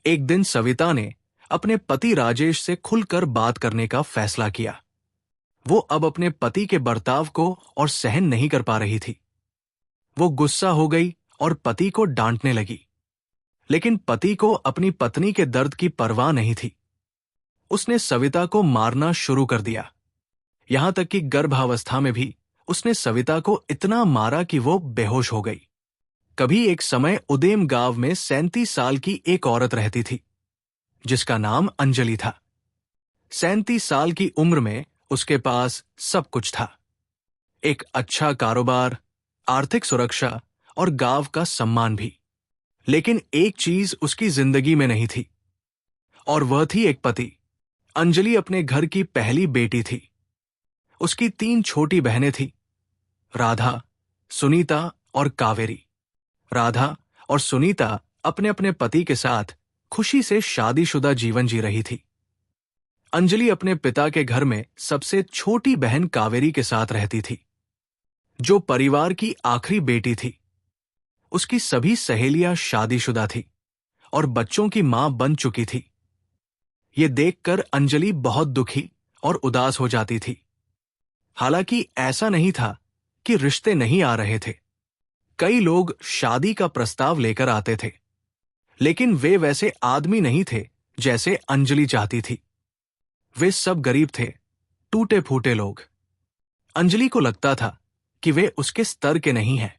एक दिन सविता ने अपने पति राजेश से खुलकर बात करने का फैसला किया। वो अब अपने पति के बर्ताव को और सहन नहीं कर पा रही थी। वो गुस्सा हो गई और पति को डांटने लगी, लेकिन पति को अपनी पत्नी के दर्द की परवाह नहीं थी। उसने सविता को मारना शुरू कर दिया। यहां तक कि गर्भावस्था में भी उसने सविता को इतना मारा कि वो बेहोश हो गई। कभी एक समय उदेम गांव में 37 साल की एक औरत रहती थी, जिसका नाम अंजलि था। 37 साल की उम्र में उसके पास सब कुछ था। एक अच्छा कारोबार, आर्थिक सुरक्षा और गांव का सम्मान भी। लेकिन एक चीज उसकी जिंदगी में नहीं थी, और वह थी एक पति। अंजलि अपने घर की पहली बेटी थी। उसकी 3 छोटी बहनें थीं, राधा, सुनीता और कावेरी। राधा और सुनीता अपने अपने पति के साथ खुशी से शादीशुदा जीवन जी रही थी। अंजलि अपने पिता के घर में सबसे छोटी बहन कावेरी के साथ रहती थी, जो परिवार की आखिरी बेटी थी। उसकी सभी सहेलियां शादीशुदा थी और बच्चों की मां बन चुकी थी। ये देखकर अंजलि बहुत दुखी और उदास हो जाती थी। हालांकि ऐसा नहीं था कि रिश्ते नहीं आ रहे थे। कई लोग शादी का प्रस्ताव लेकर आते थे, लेकिन वे वैसे आदमी नहीं थे जैसे अंजलि चाहती थी। वे सब गरीब थे, टूटे फूटे लोग। अंजलि को लगता था कि वे उसके स्तर के नहीं हैं।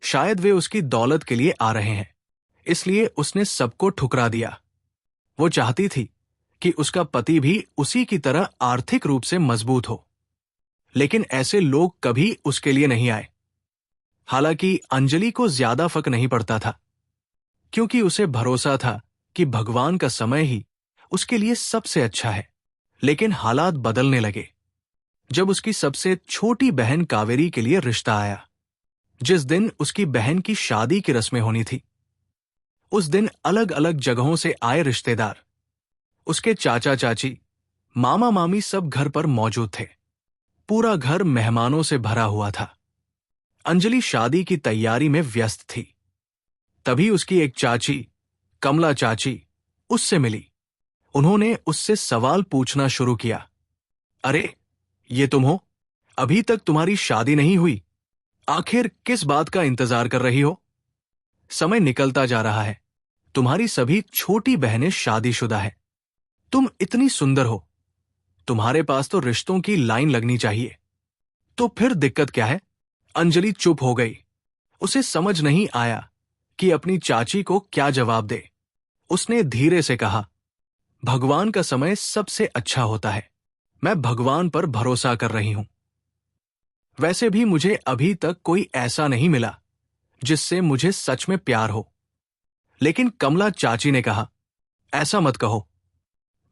शायद वे उसकी दौलत के लिए आ रहे हैं, इसलिए उसने सबको ठुकरा दिया। वो चाहती थी कि उसका पति भी उसी की तरह आर्थिक रूप से मजबूत हो, लेकिन ऐसे लोग कभी उसके लिए नहीं आए। हालांकि अंजलि को ज्यादा फर्क नहीं पड़ता था, क्योंकि उसे भरोसा था कि भगवान का समय ही उसके लिए सबसे अच्छा है। लेकिन हालात बदलने लगे जब उसकी सबसे छोटी बहन कावेरी के लिए रिश्ता आया। जिस दिन उसकी बहन की शादी की रस्में होनी थी, उस दिन अलग अलग जगहों से आए रिश्तेदार, उसके चाचा चाची, मामा मामी सब घर पर मौजूद थे। पूरा घर मेहमानों से भरा हुआ था। अंजलि शादी की तैयारी में व्यस्त थी। तभी उसकी एक चाची, कमला चाची, उससे मिली। उन्होंने उससे सवाल पूछना शुरू किया। अरे, ये तुम हो? अभी तक तुम्हारी शादी नहीं हुई? आखिर किस बात का इंतजार कर रही हो? समय निकलता जा रहा है। तुम्हारी सभी छोटी बहनें शादीशुदा हैं। तुम इतनी सुंदर हो। तुम्हारे पास तो रिश्तों की लाइन लगनी चाहिए। तो फिर दिक्कत क्या है? अंजलि चुप हो गई। उसे समझ नहीं आया कि अपनी चाची को क्या जवाब दे। उसने धीरे से कहा, भगवान का समय सबसे अच्छा होता है। मैं भगवान पर भरोसा कर रही हूं। वैसे भी मुझे अभी तक कोई ऐसा नहीं मिला जिससे मुझे सच में प्यार हो। लेकिन कमला चाची ने कहा, ऐसा मत कहो।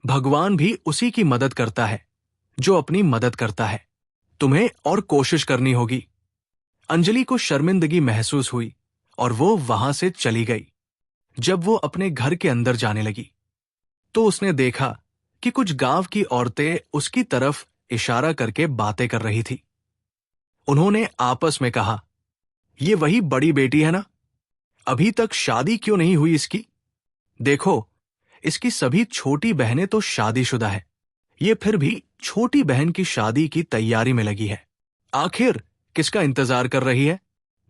भगवान भी उसी की मदद करता है जो अपनी मदद करता है। तुम्हें और कोशिश करनी होगी। अंजलि को शर्मिंदगी महसूस हुई और वो वहां से चली गई। जब वो अपने घर के अंदर जाने लगी, तो उसने देखा कि कुछ गांव की औरतें उसकी तरफ इशारा करके बातें कर रही थी। उन्होंने आपस में कहा, ये वही बड़ी बेटी है ना? अभी तक शादी क्यों नहीं हुई इसकी? देखो, इसकी सभी छोटी बहनें तो शादीशुदा है। ये फिर भी छोटी बहन की शादी की तैयारी में लगी है। आखिर किसका इंतजार कर रही है?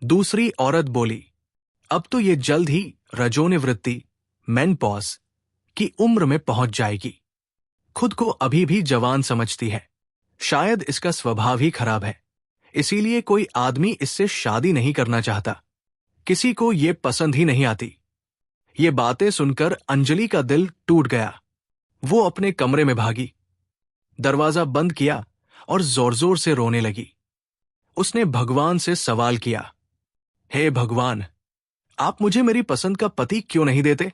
दूसरी औरत बोली, अब तो ये जल्द ही रजोनिवृत्ति, मेनपॉज की उम्र में पहुंच जाएगी। खुद को अभी भी जवान समझती है। शायद इसका स्वभाव ही खराब है, इसीलिए कोई आदमी इससे शादी नहीं करना चाहता। किसी को ये पसंद ही नहीं आती। ये बातें सुनकर अंजलि का दिल टूट गया। वो अपने कमरे में भागी, दरवाजा बंद किया और जोर जोर से रोने लगी। उसने भगवान से सवाल किया, हे भगवान, आप मुझे मेरी पसंद का पति क्यों नहीं देते?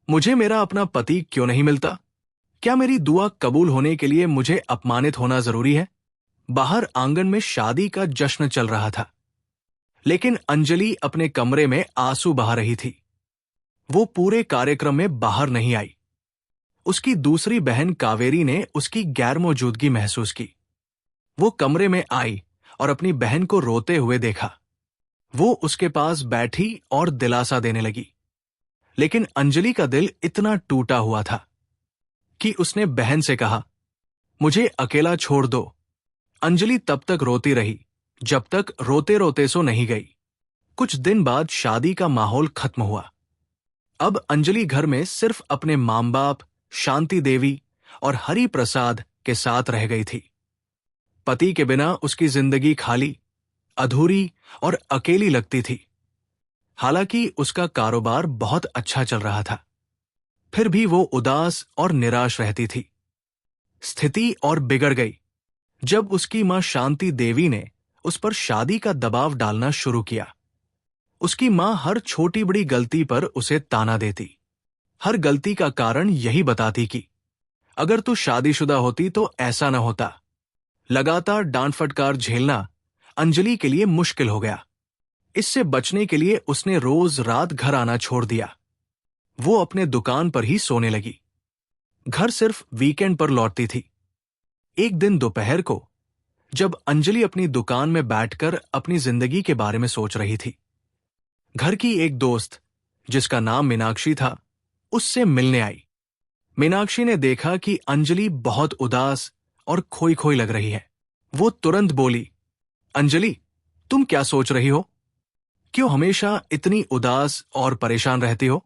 मुझे मेरा अपना पति क्यों नहीं मिलता? क्या मेरी दुआ कबूल होने के लिए मुझे अपमानित होना जरूरी है? बाहर आंगन में शादी का जश्न चल रहा था, लेकिन अंजलि अपने कमरे में आंसू बहा रही थी। वो पूरे कार्यक्रम में बाहर नहीं आई। उसकी दूसरी बहन कावेरी ने उसकी गैरमौजूदगी महसूस की। वो कमरे में आई और अपनी बहन को रोते हुए देखा। वो उसके पास बैठी और दिलासा देने लगी, लेकिन अंजलि का दिल इतना टूटा हुआ था कि उसने बहन से कहा, मुझे अकेला छोड़ दो। अंजलि तब तक रोती रही जब तक रोते रोते सो नहीं गई। कुछ दिन बाद शादी का माहौल खत्म हुआ। अब अंजलि घर में सिर्फ अपने मां बाप, शांति देवी और हरि प्रसाद के साथ रह गई थी। पति के बिना उसकी जिंदगी खाली, अधूरी और अकेली लगती थी। हालांकि उसका कारोबार बहुत अच्छा चल रहा था, फिर भी वो उदास और निराश रहती थी। स्थिति और बिगड़ गई जब उसकी मां शांति देवी ने उस पर शादी का दबाव डालना शुरू किया। उसकी मां हर छोटी बड़ी गलती पर उसे ताना देती। हर गलती का कारण यही बताती कि अगर तू शादीशुदा होती तो ऐसा न होता। लगातार डांट फटकार झेलना अंजलि के लिए मुश्किल हो गया। इससे बचने के लिए उसने रोज रात घर आना छोड़ दिया। वो अपने दुकान पर ही सोने लगी। घर सिर्फ वीकेंड पर लौटती थी। एक दिन दोपहर को जब अंजलि अपनी दुकान में बैठकर अपनी जिंदगी के बारे में सोच रही थी, घर की एक दोस्त जिसका नाम मीनाक्षी था, उससे मिलने आई। मीनाक्षी ने देखा कि अंजलि बहुत उदास और खोई खोई लग रही है। वो तुरंत बोली, अंजलि, तुम क्या सोच रही हो? क्यों हमेशा इतनी उदास और परेशान रहती हो?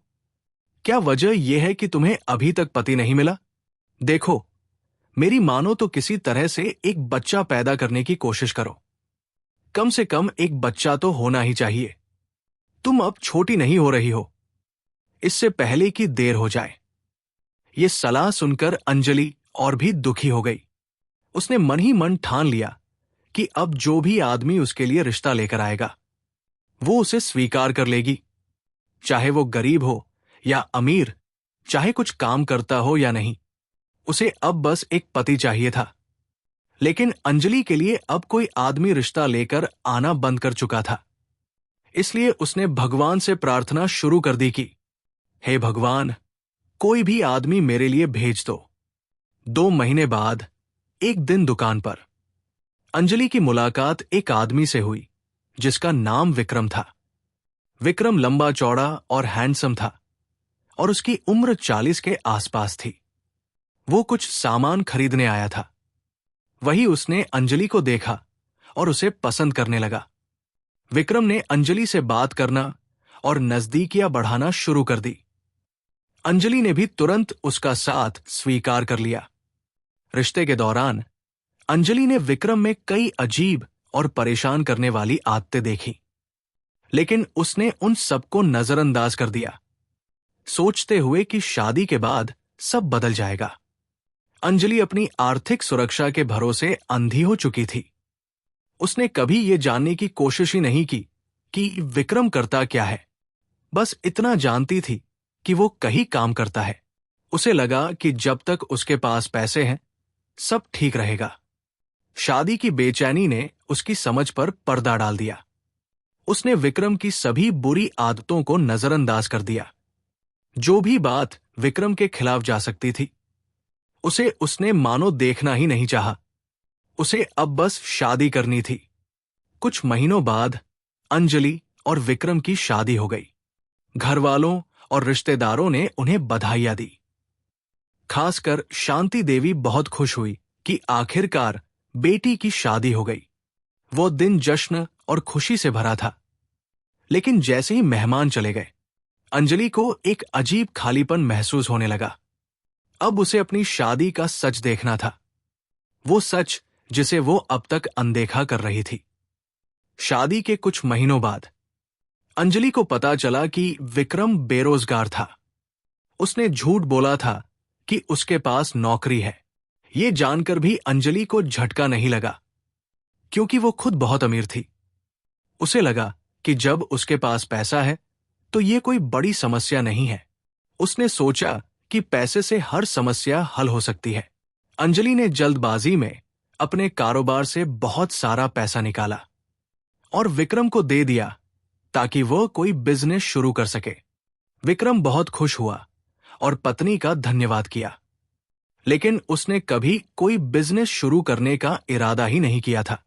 क्या वजह यह है कि तुम्हें अभी तक पति नहीं मिला? देखो, मेरी मानो तो किसी तरह से एक बच्चा पैदा करने की कोशिश करो। कम से कम एक बच्चा तो होना ही चाहिए। तुम अब छोटी नहीं हो रही हो, इससे पहले कि देर हो जाए। ये सलाह सुनकर अंजलि और भी दुखी हो गई। उसने मन ही मन ठान लिया कि अब जो भी आदमी उसके लिए रिश्ता लेकर आएगा, वो उसे स्वीकार कर लेगी। चाहे वो गरीब हो या अमीर, चाहे कुछ काम करता हो या नहीं, उसे अब बस एक पति चाहिए था। लेकिन अंजलि के लिए अब कोई आदमी रिश्ता लेकर आना बंद कर चुका था। इसलिए उसने भगवान से प्रार्थना शुरू कर दी कि हे भगवान, कोई भी आदमी मेरे लिए भेज दो। 2 महीने बाद एक दिन दुकान पर अंजलि की मुलाकात एक आदमी से हुई जिसका नाम विक्रम था। विक्रम लंबा चौड़ा और हैंडसम था और उसकी उम्र 40 के आसपास थी। वो कुछ सामान खरीदने आया था। वही उसने अंजलि को देखा और उसे पसंद करने लगा। विक्रम ने अंजलि से बात करना और नजदीकियां बढ़ाना शुरू कर दी। अंजलि ने भी तुरंत उसका साथ स्वीकार कर लिया। रिश्ते के दौरान अंजलि ने विक्रम में कई अजीब और परेशान करने वाली आदतें देखी, लेकिन उसने उन सबको नजरअंदाज कर दिया, सोचते हुए कि शादी के बाद सब बदल जाएगा। अंजलि अपनी आर्थिक सुरक्षा के भरोसे अंधी हो चुकी थी। उसने कभी ये जानने की कोशिश ही नहीं की कि विक्रम करता क्या है। बस इतना जानती थी कि वो कहीं काम करता है। उसे लगा कि जब तक उसके पास पैसे हैं, सब ठीक रहेगा। शादी की बेचैनी ने उसकी समझ पर पर्दा डाल दिया। उसने विक्रम की सभी बुरी आदतों को नजरअंदाज कर दिया। जो भी बात विक्रम के खिलाफ जा सकती थी, उसे उसने मानो देखना ही नहीं चाहा। उसे अब बस शादी करनी थी। कुछ महीनों बाद अंजलि और विक्रम की शादी हो गई। घर वालों और रिश्तेदारों ने उन्हें बधाइयां दी। खासकर शांति देवी बहुत खुश हुई कि आखिरकार बेटी की शादी हो गई। वो दिन जश्न और खुशी से भरा था। लेकिन जैसे ही मेहमान चले गए, अंजलि को एक अजीब खालीपन महसूस होने लगा। अब उसे अपनी शादी का सच देखना था, वो सच जिसे वो अब तक अनदेखा कर रही थी। शादी के कुछ महीनों बाद अंजलि को पता चला कि विक्रम बेरोजगार था। उसने झूठ बोला था कि उसके पास नौकरी है। ये जानकर भी अंजलि को झटका नहीं लगा, क्योंकि वो खुद बहुत अमीर थी। उसे लगा कि जब उसके पास पैसा है तो ये कोई बड़ी समस्या नहीं है। उसने सोचा कि पैसे से हर समस्या हल हो सकती है। अंजलि ने जल्दबाजी में अपने कारोबार से बहुत सारा पैसा निकाला और विक्रम को दे दिया ताकि वह कोई बिजनेस शुरू कर सके। विक्रम बहुत खुश हुआ और पत्नी का धन्यवाद किया, लेकिन उसने कभी कोई बिजनेस शुरू करने का इरादा ही नहीं किया था।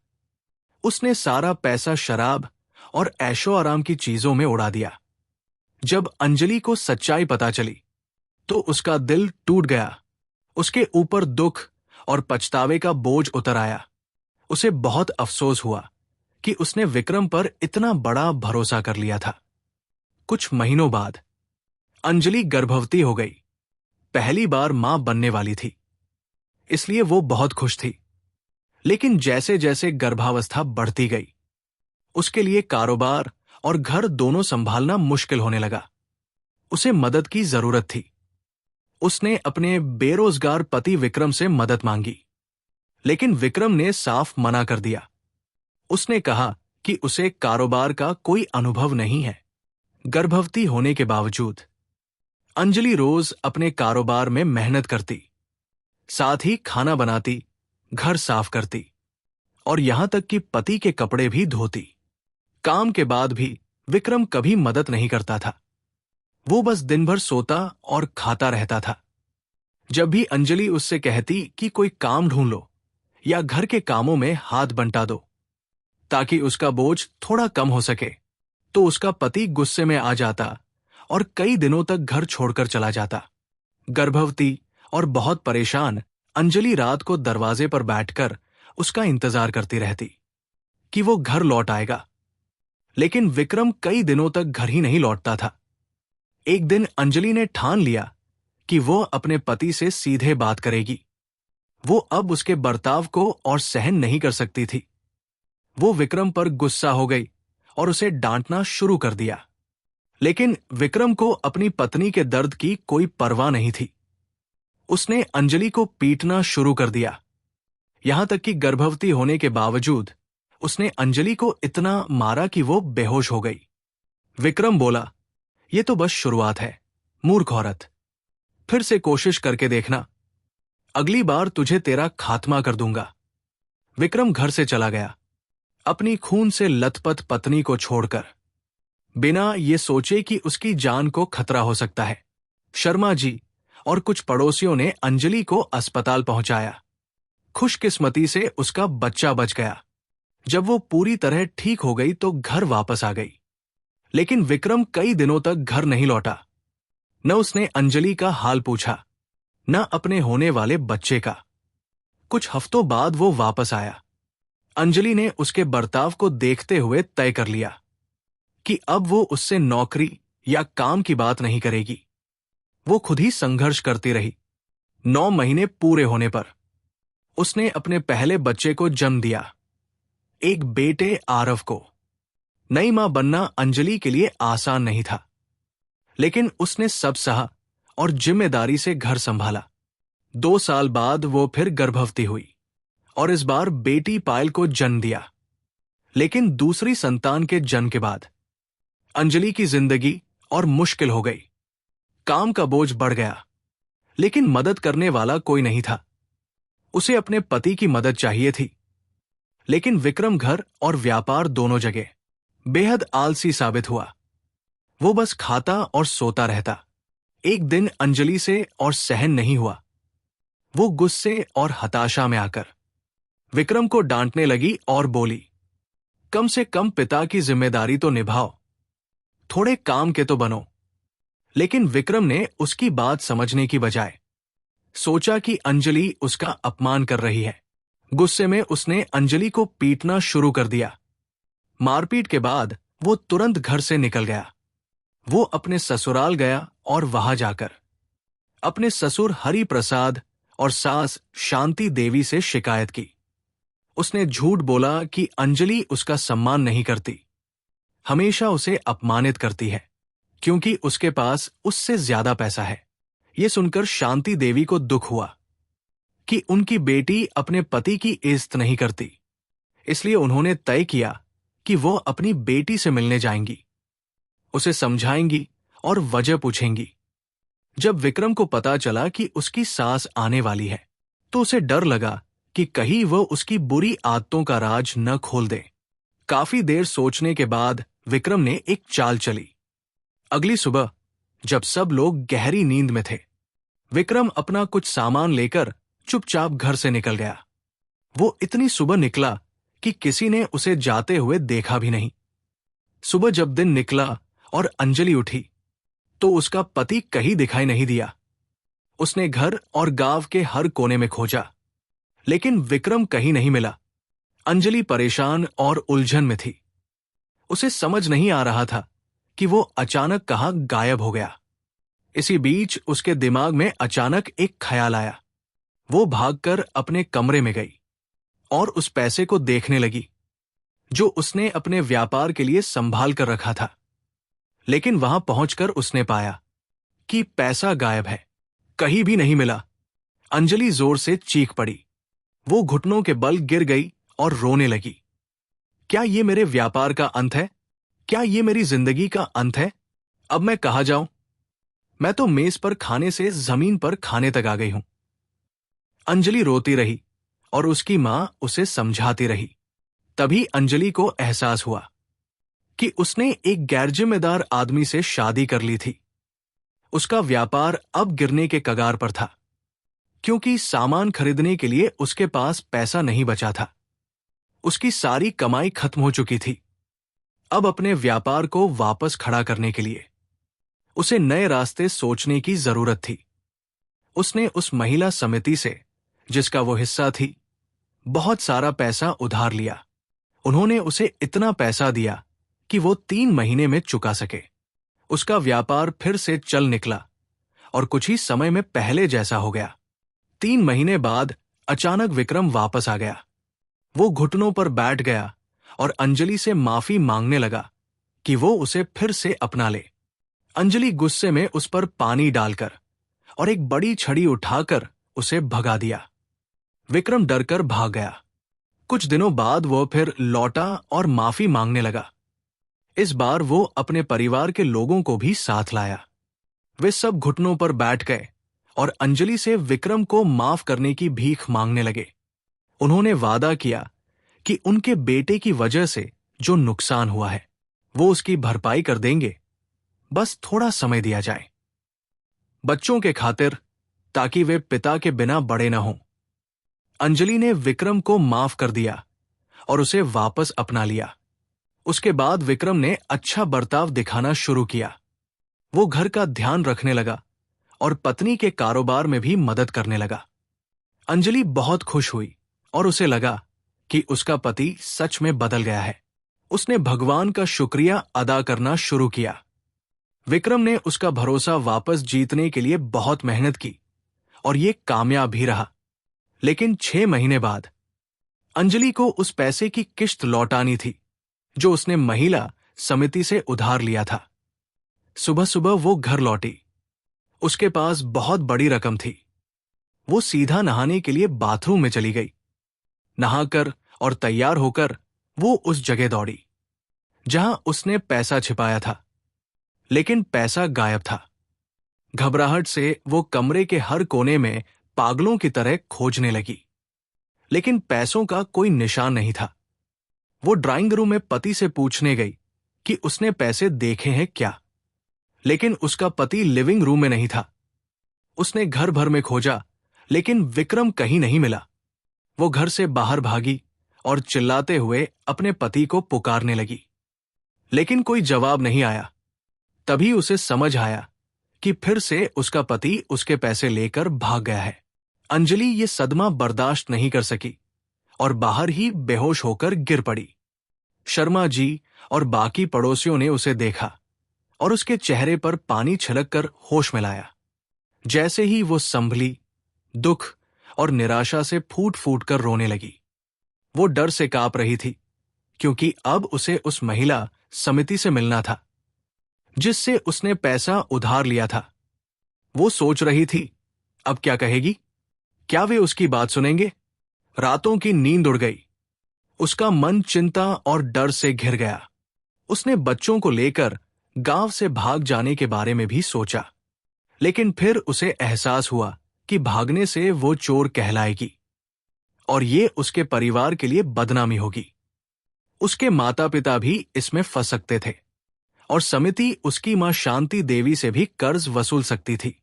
उसने सारा पैसा शराब और ऐशो आराम की चीजों में उड़ा दिया। जब अंजलि को सच्चाई पता चली तो उसका दिल टूट गया। उसके ऊपर दुख और पछतावे का बोझ उतर आया। उसे बहुत अफसोस हुआ कि उसने विक्रम पर इतना बड़ा भरोसा कर लिया था। कुछ महीनों बाद अंजलि गर्भवती हो गई। पहली बार मां बनने वाली थी, इसलिए वो बहुत खुश थी। लेकिन जैसे जैसे गर्भावस्था बढ़ती गई, उसके लिए कारोबार और घर दोनों संभालना मुश्किल होने लगा। उसे मदद की जरूरत थी। उसने अपने बेरोजगार पति विक्रम से मदद मांगी, लेकिन विक्रम ने साफ मना कर दिया। उसने कहा कि उसे कारोबार का कोई अनुभव नहीं है। गर्भवती होने के बावजूद अंजलि रोज अपने कारोबार में मेहनत करती, साथ ही खाना बनाती, घर साफ करती और यहां तक कि पति के कपड़े भी धोती। काम के बाद भी विक्रम कभी मदद नहीं करता था। वो बस दिन भर सोता और खाता रहता था। जब भी अंजलि उससे कहती कि कोई काम ढूंढ लो या घर के कामों में हाथ बंटा दो ताकि उसका बोझ थोड़ा कम हो सके, तो उसका पति गुस्से में आ जाता और कई दिनों तक घर छोड़कर चला जाता। गर्भवती और बहुत परेशान अंजलि रात को दरवाजे पर बैठकर उसका इंतजार करती रहती कि वो घर लौट आएगा। लेकिन विक्रम कई दिनों तक घर ही नहीं लौटता था। एक दिन अंजलि ने ठान लिया कि वो अपने पति से सीधे बात करेगी। वो अब उसके बर्ताव को और सहन नहीं कर सकती थी। वो विक्रम पर गुस्सा हो गई और उसे डांटना शुरू कर दिया। लेकिन विक्रम को अपनी पत्नी के दर्द की कोई परवाह नहीं थी। उसने अंजलि को पीटना शुरू कर दिया। यहां तक कि गर्भवती होने के बावजूद उसने अंजलि को इतना मारा कि वो बेहोश हो गई। विक्रम बोला, ये तो बस शुरुआत है, मूर्ख औरत। फिर से कोशिश करके देखना, अगली बार तुझे तेरा खात्मा कर दूंगा। विक्रम घर से चला गया, अपनी खून से लथपथ पत्नी को छोड़कर, बिना ये सोचे कि उसकी जान को खतरा हो सकता है। शर्मा जी और कुछ पड़ोसियों ने अंजलि को अस्पताल पहुंचाया। खुशकिस्मती से उसका बच्चा बच गया। जब वो पूरी तरह ठीक हो गई तो घर वापस आ गई। लेकिन विक्रम कई दिनों तक घर नहीं लौटा। न उसने अंजलि का हाल पूछा, न अपने होने वाले बच्चे का। कुछ हफ्तों बाद वो वापस आया। अंजलि ने उसके बर्ताव को देखते हुए तय कर लिया कि अब वो उससे नौकरी या काम की बात नहीं करेगी। वो खुद ही संघर्ष करती रही। 9 महीने पूरे होने पर उसने अपने पहले बच्चे को जन्म दिया, एक बेटे आरव को। नई मां बनना अंजलि के लिए आसान नहीं था, लेकिन उसने सब सहा और जिम्मेदारी से घर संभाला। 2 साल बाद वो फिर गर्भवती हुई और इस बार बेटी पायल को जन्म दिया। लेकिन दूसरी संतान के जन्म के बाद अंजलि की जिंदगी और मुश्किल हो गई। काम का बोझ बढ़ गया, लेकिन मदद करने वाला कोई नहीं था। उसे अपने पति की मदद चाहिए थी, लेकिन विक्रम घर और व्यापार दोनों जगह बेहद आलसी साबित हुआ। वो बस खाता और सोता रहता। एक दिन अंजलि से और सहन नहीं हुआ। वो गुस्से और हताशा में आकर विक्रम को डांटने लगी और बोली, कम से कम पिता की जिम्मेदारी तो निभाओ, थोड़े काम के तो बनो। लेकिन विक्रम ने उसकी बात समझने की बजाय सोचा कि अंजलि उसका अपमान कर रही है। गुस्से में उसने अंजलि को पीटना शुरू कर दिया। मारपीट के बाद वो तुरंत घर से निकल गया। वो अपने ससुराल गया और वहां जाकर अपने ससुर हरि प्रसाद और सास शांति देवी से शिकायत की। उसने झूठ बोला कि अंजलि उसका सम्मान नहीं करती, हमेशा उसे अपमानित करती है क्योंकि उसके पास उससे ज्यादा पैसा है। यह सुनकर शांति देवी को दुख हुआ कि उनकी बेटी अपने पति की इज्जत नहीं करती। इसलिए उन्होंने तय किया कि वो अपनी बेटी से मिलने जाएंगी, उसे समझाएंगी और वजह पूछेंगी। जब विक्रम को पता चला कि उसकी सास आने वाली है, तो उसे डर लगा कि कहीं वो उसकी बुरी आदतों का राज न खोल दे। काफी देर सोचने के बाद विक्रम ने एक चाल चली। अगली सुबह जब सब लोग गहरी नींद में थे, विक्रम अपना कुछ सामान लेकर चुपचाप घर से निकल गया। वो इतनी सुबह निकला कि किसी ने उसे जाते हुए देखा भी नहीं। सुबह जब दिन निकला और अंजलि उठी, तो उसका पति कहीं दिखाई नहीं दिया। उसने घर और गांव के हर कोने में खोजा, लेकिन विक्रम कहीं नहीं मिला। अंजलि परेशान और उलझन में थी। उसे समझ नहीं आ रहा था कि वो अचानक कहाँ गायब हो गया। इसी बीच उसके दिमाग में अचानक एक ख्याल आया। वो भागकर अपने कमरे में गई और उस पैसे को देखने लगी जो उसने अपने व्यापार के लिए संभाल कर रखा था। लेकिन वहां पहुंचकर उसने पाया कि पैसा गायब है, कहीं भी नहीं मिला। अंजलि जोर से चीख पड़ी। वो घुटनों के बल गिर गई और रोने लगी। क्या ये मेरे व्यापार का अंत है? क्या ये मेरी जिंदगी का अंत है? अब मैं कहाँ जाऊं? मैं तो मेज पर खाने से जमीन पर खाने तक आ गई हूं। अंजलि रोती रही और उसकी मां उसे समझाती रही। तभी अंजलि को एहसास हुआ कि उसने एक गैरजिम्मेदार आदमी से शादी कर ली थी। उसका व्यापार अब गिरने के कगार पर था, क्योंकि सामान खरीदने के लिए उसके पास पैसा नहीं बचा था। उसकी सारी कमाई खत्म हो चुकी थी। अब अपने व्यापार को वापस खड़ा करने के लिए उसे नए रास्ते सोचने की जरूरत थी। उसने उस महिला समिति से, जिसका वो हिस्सा थी, बहुत सारा पैसा उधार लिया। उन्होंने उसे इतना पैसा दिया कि वो 3 महीने में चुका सके। उसका व्यापार फिर से चल निकला और कुछ ही समय में पहले जैसा हो गया। 3 महीने बाद अचानक विक्रम वापस आ गया। वो घुटनों पर बैठ गया और अंजलि से माफी मांगने लगा कि वो उसे फिर से अपना ले। अंजलि गुस्से में उस पर पानी डालकर और एक बड़ी छड़ी उठाकर उसे भगा दिया। विक्रम डरकर भाग गया। कुछ दिनों बाद वो फिर लौटा और माफी मांगने लगा। इस बार वो अपने परिवार के लोगों को भी साथ लाया। वे सब घुटनों पर बैठ गए और अंजलि से विक्रम को माफ करने की भीख मांगने लगे। उन्होंने वादा किया कि उनके बेटे की वजह से जो नुकसान हुआ है वो उसकी भरपाई कर देंगे, बस थोड़ा समय दिया जाए। बच्चों के खातिर, ताकि वे पिता के बिना बड़े न हों। अंजलि ने विक्रम को माफ कर दिया और उसे वापस अपना लिया। उसके बाद विक्रम ने अच्छा बर्ताव दिखाना शुरू किया। वो घर का ध्यान रखने लगा और पत्नी के कारोबार में भी मदद करने लगा। अंजलि बहुत खुश हुई और उसे लगा कि उसका पति सच में बदल गया है। उसने भगवान का शुक्रिया अदा करना शुरू किया। विक्रम ने उसका भरोसा वापस जीतने के लिए बहुत मेहनत की और ये कामयाब भी रहा। लेकिन 6 महीने बाद अंजलि को उस पैसे की किश्त लौटानी थी जो उसने महिला समिति से उधार लिया था। सुबह सुबह वो घर लौटी। उसके पास बहुत बड़ी रकम थी। वो सीधा नहाने के लिए बाथरूम में चली गई। नहाकर और तैयार होकर वो उस जगह दौड़ी जहां उसने पैसा छिपाया था, लेकिन पैसा गायब था। घबराहट से वो कमरे के हर कोने में पागलों की तरह खोजने लगी, लेकिन पैसों का कोई निशान नहीं था। वो ड्राइंग रूम में पति से पूछने गई कि उसने पैसे देखे हैं क्या, लेकिन उसका पति लिविंग रूम में नहीं था। उसने घर भर में खोजा, लेकिन विक्रम कहीं नहीं मिला। वो घर से बाहर भागी और चिल्लाते हुए अपने पति को पुकारने लगी, लेकिन कोई जवाब नहीं आया। तभी उसे समझ आया कि फिर से उसका पति उसके पैसे लेकर भाग गया है। अंजलि ये सदमा बर्दाश्त नहीं कर सकी और बाहर ही बेहोश होकर गिर पड़ी। शर्मा जी और बाकी पड़ोसियों ने उसे देखा और उसके चेहरे पर पानी छिड़ककर होश में लाया। जैसे ही वो संभली, दुख और निराशा से फूट फूट कर रोने लगी। वो डर से कांप रही थी, क्योंकि अब उसे उस महिला समिति से मिलना था जिससे उसने पैसा उधार लिया था। वो सोच रही थी, अब क्या कहेगी? क्या वे उसकी बात सुनेंगे? रातों की नींद उड़ गई। उसका मन चिंता और डर से घिर गया। उसने बच्चों को लेकर गांव से भाग जाने के बारे में भी सोचा, लेकिन फिर उसे एहसास हुआ कि भागने से वो चोर कहलाएगी और ये उसके परिवार के लिए बदनामी होगी। उसके माता पिता भी इसमें फंस सकते थे और समिति उसकी मां शांति देवी से भी कर्ज वसूल सकती थी।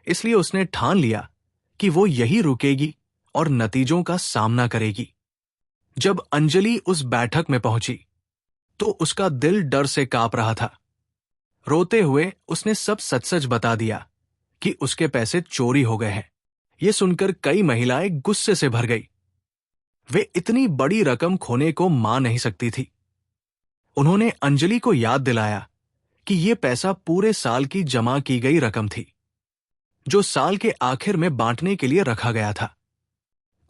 इसलिए उसने ठान लिया कि वो यही रुकेगी और नतीजों का सामना करेगी। जब अंजलि उस बैठक में पहुंची तो उसका दिल डर से कांप रहा था। रोते हुए उसने सब सच सच बता दिया कि उसके पैसे चोरी हो गए हैं। ये सुनकर कई महिलाएं गुस्से से भर गई। वे इतनी बड़ी रकम खोने को मान नहीं सकती थी। उन्होंने अंजलि को याद दिलाया कि यह पैसा पूरे साल की जमा की गई रकम थी, जो साल के आखिर में बांटने के लिए रखा गया था।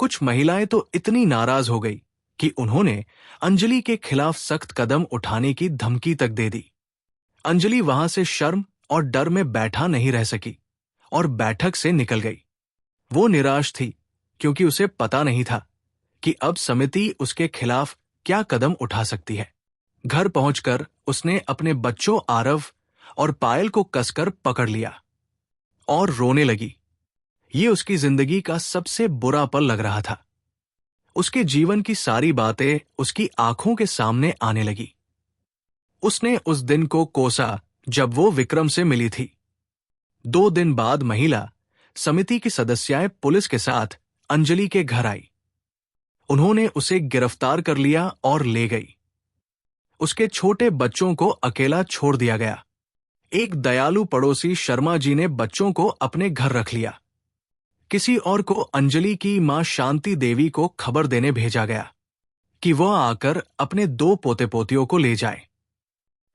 कुछ महिलाएं तो इतनी नाराज हो गई कि उन्होंने अंजलि के खिलाफ सख्त कदम उठाने की धमकी तक दे दी। अंजलि वहां से शर्म और डर में बैठा नहीं रह सकी और बैठक से निकल गई। वो निराश थी क्योंकि उसे पता नहीं था कि अब समिति उसके खिलाफ क्या कदम उठा सकती है। घर पहुंचकर उसने अपने बच्चों आरव और पायल को कसकर पकड़ लिया और रोने लगी। ये उसकी जिंदगी का सबसे बुरा पल लग रहा था। उसके जीवन की सारी बातें उसकी आंखों के सामने आने लगी। उसने उस दिन को कोसा जब वो विक्रम से मिली थी। 2 दिन बाद महिला समिति की सदस्याएं पुलिस के साथ अंजलि के घर आई। उन्होंने उसे गिरफ्तार कर लिया और ले गई। उसके छोटे बच्चों को अकेला छोड़ दिया गया। एक दयालु पड़ोसी शर्मा जी ने बच्चों को अपने घर रख लिया। किसी और को अंजलि की मां शांति देवी को खबर देने भेजा गया कि वह आकर अपने 2 पोते पोतियों को ले जाए।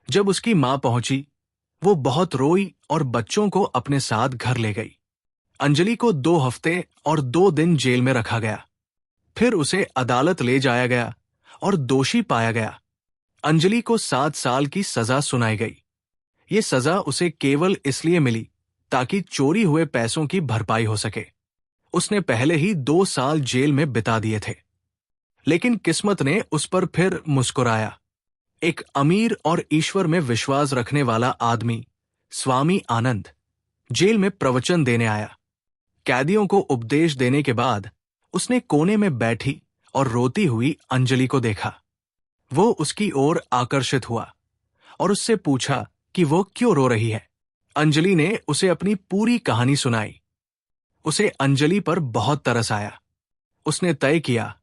जब उसकी मां पहुंची, वो बहुत रोई और बच्चों को अपने साथ घर ले गई। अंजलि को 2 हफ्ते और 2 दिन जेल में रखा गया। फिर उसे अदालत ले जाया गया और दोषी पाया गया। अंजलि को 7 साल की सजा सुनाई गई। ये सजा उसे केवल इसलिए मिली ताकि चोरी हुए पैसों की भरपाई हो सके। उसने पहले ही 2 साल जेल में बिता दिए थे, लेकिन किस्मत ने उस पर फिर मुस्कुराया। एक अमीर और ईश्वर में विश्वास रखने वाला आदमी, स्वामी आनंद, जेल में प्रवचन देने आया। कैदियों को उपदेश देने के बाद उसने कोने में बैठी और रोती हुई अंजलि को देखा। वो उसकी ओर आकर्षित हुआ और उससे पूछा कि वो क्यों रो रही है। अंजलि ने उसे अपनी पूरी कहानी सुनाई। उसे अंजलि पर बहुत तरस आया। उसने तय किया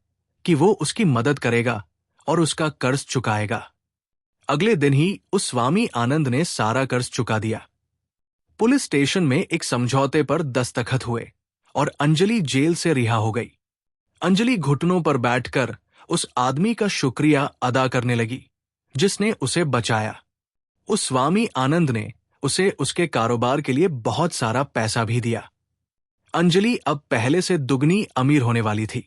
कि वो उसकी मदद करेगा और उसका कर्ज चुकाएगा। अगले दिन ही उस स्वामी आनंद ने सारा कर्ज चुका दिया। पुलिस स्टेशन में एक समझौते पर दस्तखत हुए और अंजलि जेल से रिहा हो गई। अंजलि घुटनों पर बैठकर उस आदमी का शुक्रिया अदा करने लगी जिसने उसे बचाया। उस स्वामी आनंद ने उसे उसके कारोबार के लिए बहुत सारा पैसा भी दिया। अंजलि अब पहले से दुगनी अमीर होने वाली थी।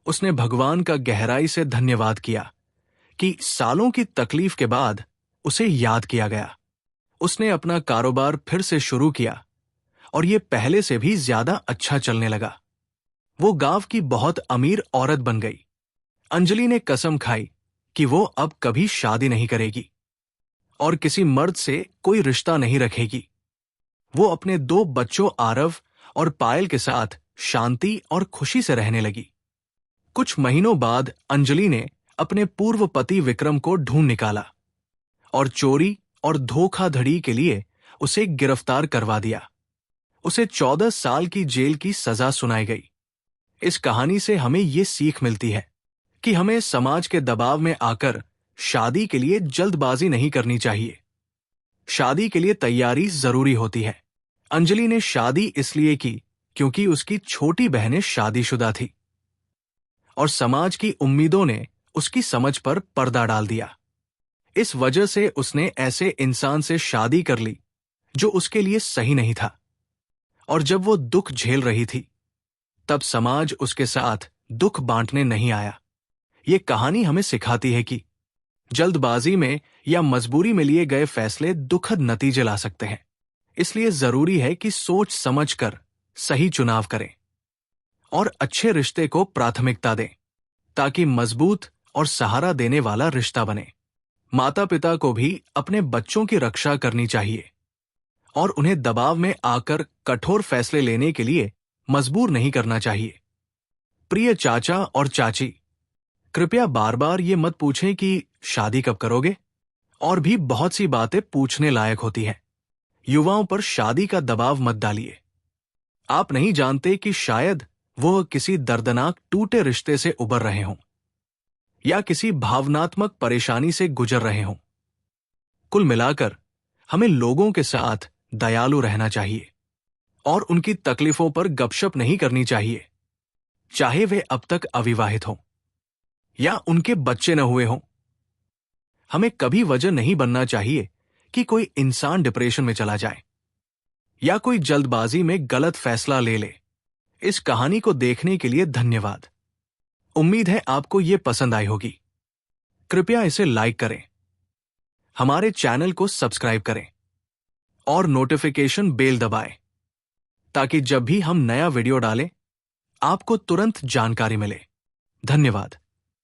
उसने भगवान का गहराई से धन्यवाद किया कि सालों की तकलीफ के बाद उसे याद किया गया। उसने अपना कारोबार फिर से शुरू किया और ये पहले से भी ज्यादा अच्छा चलने लगा। वो गांव की बहुत अमीर औरत बन गई। अंजलि ने कसम खाई कि वो अब कभी शादी नहीं करेगी और किसी मर्द से कोई रिश्ता नहीं रखेगी। वो अपने 2 बच्चों आरव और पायल के साथ शांति और खुशी से रहने लगी। कुछ महीनों बाद अंजलि ने अपने पूर्व पति विक्रम को ढूंढ निकाला और चोरी और धोखाधड़ी के लिए उसे गिरफ्तार करवा दिया। उसे 14 साल की जेल की सजा सुनाई गई। इस कहानी से हमें ये सीख मिलती है कि हमें समाज के दबाव में आकर शादी के लिए जल्दबाजी नहीं करनी चाहिए। शादी के लिए तैयारी जरूरी होती है। अंजलि ने शादी इसलिए की क्योंकि उसकी छोटी बहनें शादीशुदा थी और समाज की उम्मीदों ने उसकी समझ पर पर्दा डाल दिया। इस वजह से उसने ऐसे इंसान से शादी कर ली जो उसके लिए सही नहीं था। और जब वो दुख झेल रही थी, तब समाज उसके साथ दुख बांटने नहीं आया। ये कहानी हमें सिखाती है कि जल्दबाजी में या मजबूरी में लिए गए फैसले दुखद नतीजे ला सकते हैं। इसलिए जरूरी है कि सोच समझकर सही चुनाव करें और अच्छे रिश्ते को प्राथमिकता दें ताकि मजबूत और सहारा देने वाला रिश्ता बने। माता पिता को भी अपने बच्चों की रक्षा करनी चाहिए और उन्हें दबाव में आकर कठोर फैसले लेने के लिए मजबूर नहीं करना चाहिए। प्रिय चाचा और चाची, कृपया बार बार ये मत पूछें कि शादी कब करोगे। और भी बहुत सी बातें पूछने लायक होती हैं। युवाओं पर शादी का दबाव मत डालिए। आप नहीं जानते कि शायद वो किसी दर्दनाक टूटे रिश्ते से उबर रहे हों या किसी भावनात्मक परेशानी से गुजर रहे हों। कुल मिलाकर हमें लोगों के साथ दयालु रहना चाहिए और उनकी तकलीफों पर गपशप नहीं करनी चाहिए, चाहे वे अब तक अविवाहित हों या उनके बच्चे न हुए हों। हमें कभी वजह नहीं बनना चाहिए कि कोई इंसान डिप्रेशन में चला जाए या कोई जल्दबाजी में गलत फैसला ले ले। इस कहानी को देखने के लिए धन्यवाद। उम्मीद है आपको ये पसंद आई होगी। कृपया इसे लाइक करें, हमारे चैनल को सब्सक्राइब करें और नोटिफिकेशन बेल दबाएं ताकि जब भी हम नया वीडियो डालें आपको तुरंत जानकारी मिले। धन्यवाद।